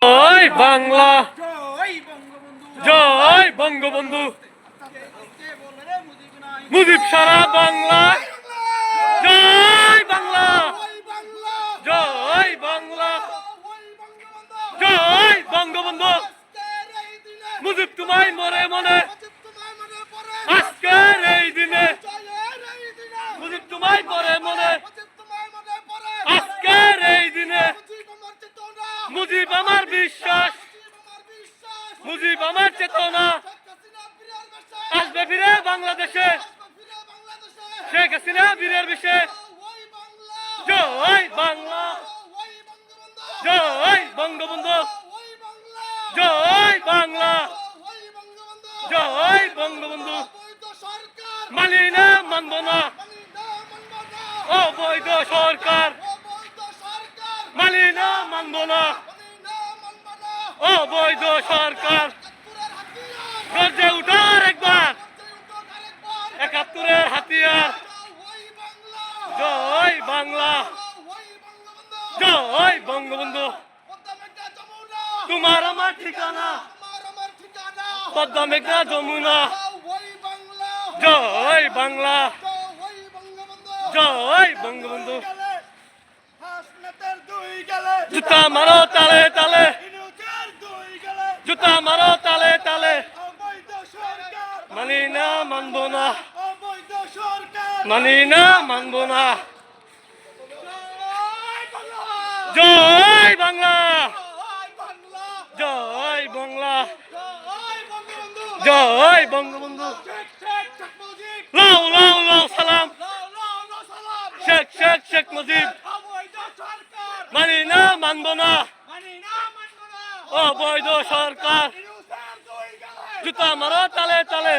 জয় বাংলা, জয় বঙ্গবন্ধু। মুজিব সারা বাংলা, জয় বাংলা, জয় বাংলা, জয় বঙ্গবন্ধু। মুজিব তোমায় মনে মনে আজকের এই দিনে, মুজিব তোমায় মনে মনে আজকের এই দিনে। মুজিব আমার বিশ্বাস, মুজিব আমার চেতনা, আসবে ফিরে বাংলাদেশে, শেখ হাসিনা বীরের বেশে। জয় বাংলা, জয় বঙ্গবন্ধু, জয় বাংলা, জয় বঙ্গবন্ধু। মানি না, মানব না অবৈধ সরকার, মানি না, মানব না অবৈধ সরকার। গর্জে উঠার একবার ৭১-এর হাতিয়ার। জয় বাংলা, জয় বঙ্গবন্ধু। তোমার আমার ঠিকানা পদ্মা মেঘনা যমুনা। জয় বাংলা, জয় বঙ্গবন্ধু। জুতা মারো তালে তালে, জুতা মারো তালে তালে। মানি না, মানব না, মানি না, মানব না। জয় বাংলা, জয় বাংলা, জয় বঙ্গবন্ধু। লাও লাও লাও সালাম, শেখ শেখ শেখ মুজিব। মানি না, মানব না অবৈধ সরকার। জুতা মারো তালে তালে।